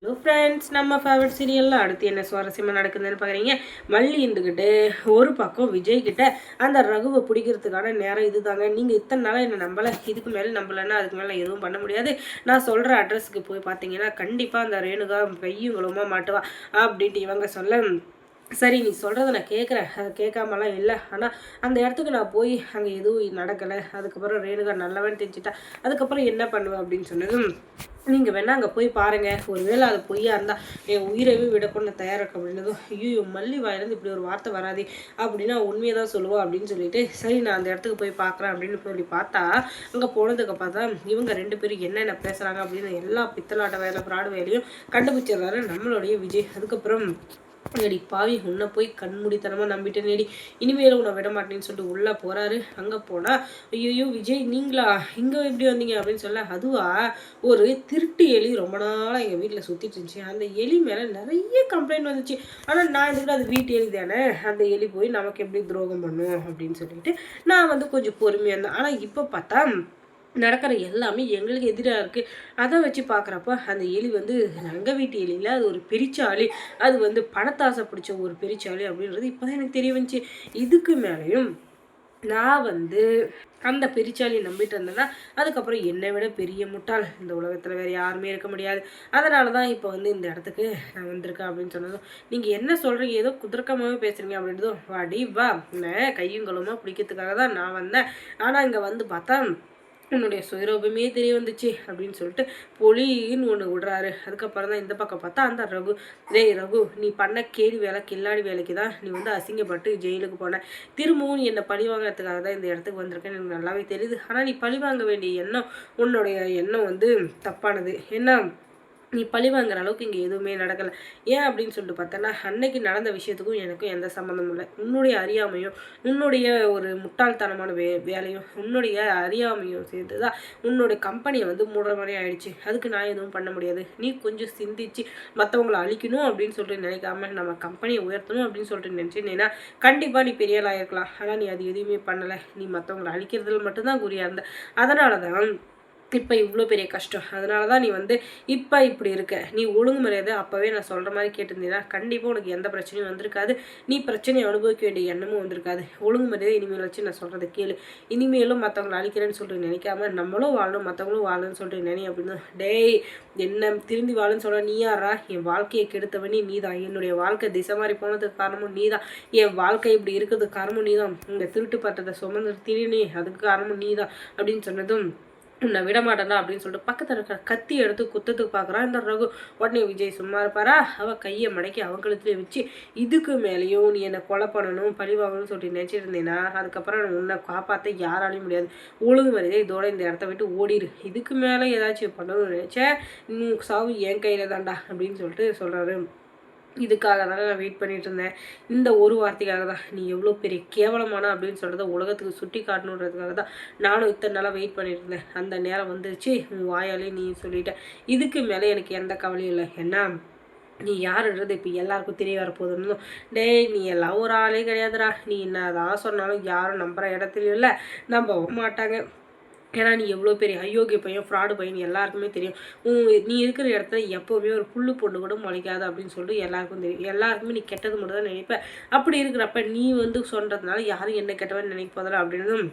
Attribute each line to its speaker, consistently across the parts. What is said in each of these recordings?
Speaker 1: Hello friends, நம்ம favourite சீரியலில் அடுத்து என்ன சுவாரஸ்யமாக நடக்குதுன்னு பார்க்குறீங்க. மல்லி இருந்துக்கிட்டு ஒரு பக்கம் விஜய் கிட்ட அந்த ரகுவை பிடிக்கிறதுக்கான நேரம் இதுதாங்க. நீங்கள் இத்தனை நாளாக என்னை நம்பலை, இதுக்கு மேலே நம்பலைன்னா அதுக்கு மேலே எதுவும் பண்ண முடியாது. நான் சொல்கிற அட்ரஸுக்கு போய் பார்த்தீங்கன்னா கண்டிப்பாக அந்த ரேணுகா கையும் குளமா மாட்டுவா அப்படின்ட்டு இவங்க சொல்ல, சரி நீ சொல்கிறத நான் கேட்குறேன், கேட்காமலாம் இல்லை. ஆனால் அந்த இடத்துக்கு நான் போய் அங்கே எதுவும் நடக்கலை, அதுக்கப்புறம் ரேணுகா நல்லவன் தெரிஞ்சுட்டா, அதுக்கப்புறம் என்ன பண்ணுவேன் அப்படின்னு சொன்னதும், நீங்கள் வேணால் அங்கே போய் பாருங்கள், ஒருவேளை அது பொய்யா இருந்தால் என் உயிரவே விடப்பண்ண தயாரிக்கும் அப்படின்னதும், ஐயோ மல்லி வாயிலேருந்து இப்படி ஒரு வார்த்தை வராது அப்படின்னா உண்மையை தான் சொல்லுவோம் அப்படின்னு சொல்லிட்டு, சரி நான் அந்த இடத்துக்கு போய் பார்க்குறேன் அப்படின்னு சொல்லி பார்த்தா, அங்கே போனதுக்கு பார்த்தா இவங்க ரெண்டு பேரும் என்னென்ன பேசுகிறாங்க அப்படின்னு எல்லா பித்தலாட்ட வேலை ஃப்ராடு வேலையும் கண்டுபிடிச்சிடுறாரு நம்மளுடைய விஜய். அதுக்கப்புறம் ஏடி பாவி, உன்னை போய் கண்மூடித்தனமாக நம்பிட்டேன் நேடி, இனிமேலும் உன்னை விட மாட்டேன்னு சொல்லிட்டு உள்ளே போகிறாரு. அங்கே போனால் ஐயோ விஜய் நீங்களா இங்கே எப்படி வந்தீங்க அப்படின்னு சொல்ல, அதுவா ஒரு திருட்டு எலி ரொம்ப நாளாக எங்கள் வீட்டில் சுற்றிட்டு இருந்துச்சு, அந்த எலி மேலே நிறைய கம்ப்ளைண்ட் வந்துச்சு. ஆனால் நான் இதுக்கு அது வீட்டு எலி தானே, அந்த எலி போய் நமக்கு எப்படி துரோகம் பண்ணும் அப்படின்னு சொல்லிட்டு நான் கொஞ்சம் பொறுமையாக இருந்தேன். ஆனால் இப்போ பார்த்தா நடக்கிற எல்லாமே எங்களுக்கு எதிராக இருக்குது. அதை வச்சு பார்க்குறப்ப அந்த எலி எங்கள் வீட்டு எலியில் அது ஒரு பெரிச்சாளி, அது பணத்தாசை பிடிச்ச ஒரு பெரிச்சாளி அப்படின்றது இப்போ தான் எனக்கு தெரிய வந்துச்சு. இதுக்கு மேலேயும் நான் அந்த பெரிச்சாலியை நம்பிட்டு இருந்தேன்னா அதுக்கப்புறம் என்னை விட பெரிய முட்டாள் இந்த உலகத்தில் வேறு யாருமே இருக்க முடியாது. அதனால தான் இப்போ இந்த இடத்துக்கு நான் வந்திருக்கேன் அப்படின்னு சொன்னதும், நீங்கள் என்ன சொல்கிறீங்க, ஏதோ குதிரக்கமாகவே பேசுகிறீங்க அப்படின்றதும், வாடி வா, என்ன கையும் களுமா பிடிக்கிறதுக்காக தான் நான் வந்தேன். ஆனால் இங்கே பார்த்தா உன்னுடைய சுயரூபமே தெரிய வந்துச்சு அப்படின்னு சொல்லிட்டு பொலின்னு ஒன்று விடுறாரு. அதுக்கப்புறம் தான் இந்த பக்கம் பார்த்தா அந்த ரகு, டேய் ரகு, நீ பண்ண கேடி வேலை கில்லாடி வேலைக்கு தான் நீ அசிங்கப்பட்டு ஜெயிலுக்கு போன. திரும்பவும் நீ என்னை பழி வாங்கிறதுக்காக தான் இந்த இடத்துக்கு வந்திருக்கேன்னு எனக்கு நல்லாவே தெரியுது. ஆனால் நீ பழி வாங்க வேண்டிய எண்ணம், உன்னுடைய எண்ணம் தப்பானது. என்ன, நீ பழி வாங்குற அளவுக்கு இங்கே எதுவுமே நடக்கலை. ஏன் அப்படின்னு சொல்லிட்டு பார்த்தோன்னா, அன்னைக்கு நடந்த விஷயத்துக்கும் எனக்கும் எந்த சம்மந்தமும் இல்லை. உன்னுடைய அறியாமையும் உன்னுடைய ஒரு முட்டாள்தனமான வேலையும் உன்னுடைய அறியாமையும் சேர்த்து தான் உன்னுடைய கம்பெனியை மூடுற மாதிரி ஆயிடுச்சு. அதுக்கு நான் எதுவும் பண்ண முடியாது. நீ கொஞ்சம் சிந்திச்சு மற்றவங்களை அழிக்கணும் அப்படின்னு சொல்லிட்டு நினைக்காம நம்ம கம்பெனியை உயர்த்தணும் அப்படின்னு சொல்லிட்டு நினச்சின்னா கண்டிப்பாக நீ பெரிய ஆளாக இருக்கலாம். ஆனால் நீ அது எதுவுமே பண்ணலை. நீ மற்றவங்களை அழிக்கிறதுல மட்டும்தான் குறியாக இருந்த. அதனால தான் இப்போ இவ்வளோ பெரிய கஷ்டம். அதனால தான் நீ இப்போ இப்படி இருக்க. நீ ஒழுங்கு மரியாதை அப்போவே நான் சொல்கிற மாதிரி கேட்டிருந்தீங்கன்னா கண்டிப்பாக உனக்கு எந்த பிரச்சனையும் வந்திருக்காது. நீ பிரச்சனையை அனுபவிக்க வேண்டிய எண்ணமும் வந்திருக்காது. ஒழுங்கு மரியாதை இனிமேல் வச்சு நான் சொல்கிறத கேளு. இனிமேலும் மற்றவங்களை அழிக்கிறேன்னு சொல்லிட்டு நினைக்காம நம்மளும் வாழணும் மற்றவங்களும் வாழணும்னு சொல்லிட்டு நினை அப்படின்னு. டேய், என்ன திரும்பி வாழுன்னு சொல்ல நீ யாரா? என் வாழ்க்கையை கெடுத்தவனே நீ தான். என்னுடைய வாழ்க்கை திசை மாதிரி போனதுக்கு காரணமும் நீ தான். என் வாழ்க்கை இப்படி இருக்கிறதுக்கு காரணமும் நீ தான். இந்த திருட்டு பட்டத்தை சுமந்து திரினே அதுக்கு காரணமும் நீ தான் அப்படின்னு சொன்னதும், உன்னை விட மாட்டேன்டா அப்படின்னு சொல்லிட்டு பக்கத்தில் இருக்கிற கத்தி எடுத்து குத்தத்துக்கு பார்க்குறான் இந்த ரகு. உடனே விஜய் சும்மா இருப்பாரா? அவள் கையை மடக்கி அவன் கழுத்துலேயே வச்சு, இதுக்கு மேலேயும் நீ என்னை கொலை பண்ணணும் பழி வாங்கணும்னு சொல்லிட்டு நினச்சிட்டு இருந்தேன்னா அதுக்கப்புறம் உன்னை காப்பாற்ற யாராலையும் முடியாது. ஒழுங்கு மரியாதை இதோட இந்த இடத்த விட்டு ஓடிடு. இதுக்கு மேலே ஏதாச்சும் பண்ணணும்னு நினச்சேன், இன்னும் சாவு என் கையில் தான்டா அப்படின்னு சொல்லிட்டு சொல்கிறாரு. இதுக்காக தானே நான் வெயிட் பண்ணிட்டு இருந்தேன். இந்த ஒரு வார்த்தைக்காக தான். நீ எவ்வளோ பெரிய கேவலமான அப்படின்னு சொல்கிறத உலகத்துக்கு சுட்டி காட்டணுன்றதுக்காக தான் நானும் இத்தனை நாளாக வெயிட் பண்ணிட்டு இருந்தேன். அந்த நேரம் வந்துருச்சு, உன் வாயாலே நீ சொல்லிட்ட. இதுக்கு மேலே எனக்கு எந்த கவலையும் இல்லை. என்ன, நீ யாருன்றது இப்போ எல்லாருக்கும் தெரிய வரப்போகுதுன்னு. டேய், நீ எல்லாம் ஒரு ஆளே கிடையாதுடா. நீ என்ன தான் சொன்னாலும் யாரும் நம்புகிற இடத்துலையும் இல்லை, நம்ப மாட்டாங்க. ஏன்னா நீ எவ்வளோ பெரிய அயோக்கிய பையன் ஃப்ராடு பையன் எல்லாருக்குமே தெரியும். நீ இருக்கிற இடத்துல எப்போவுமே ஒரு புல்லு பொண்ணு கூட முளைக்காது அப்படின்னு சொல்லிட்டு எல்லாருக்கும் தெரியும். எல்லாருக்குமே நீ கெட்டது மட்டும் தான் நினைப்ப. அப்படி இருக்கிறப்ப நீ சொல்கிறதுனால யாரும் என்ன கெட்டவன்னு நினைக்க போதில்ல அப்படின்னு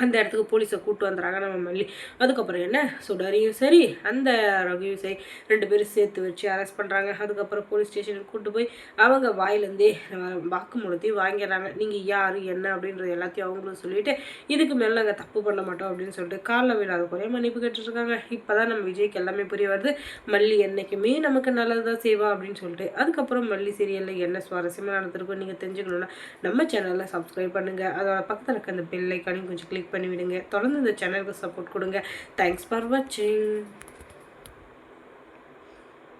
Speaker 1: அந்த இடத்துக்கு போலீஸை கூப்பிட்டு வந்துடுறாங்க நம்ம மல்லி. அதுக்கப்புறம் என்ன, சுடரியும் சரி அந்த ரவியும் சரி ரெண்டு பேரும் சேர்த்து வச்சு அரெஸ்ட் பண்ணுறாங்க. அதுக்கப்புறம் போலீஸ் ஸ்டேஷனுக்கு கூப்பிட்டு போய் அவங்க வாயிலேருந்தே வாக்குமூலத்தையும் வாங்கிடுறாங்க. நீங்கள் யார் என்ன அப்படின்றது எல்லாத்தையும் அவங்களும் சொல்லிவிட்டு இதுக்கு மேலே நாங்கள் தப்பு பண்ண மாட்டோம் அப்படின்னு சொல்லிட்டு காலில் விழாத குறைய மன்னிப்பு கேட்டுருக்காங்க. இப்போ தான் நம்ம விஜய்க்கு எல்லாமே புரிய வருது, மல்லி என்றைக்குமே நமக்கு நல்லது தான் செய்வா அப்படின்னு சொல்லிட்டு. அதுக்கப்புறம் மல்லி சீரியலில் என்ன சுவாரஸ்யமாக நடந்திருக்கும் நீங்கள் தெரிஞ்சுக்கணுன்னா நம்ம சேனலில் சப்ஸ்கிரைப் பண்ணுங்கள். அதோட பக்கத்தில் இருக்க அந்த பெல் ஐக்கானையும் கொஞ்சம் கிளிக் பண்ணிவிடுங்க. தொடர்ந்து இந்த சேனலுக்கு சப்போர்ட் கொடுங்க. தேங்க்ஸ் ஃபார் வாட்சிங்.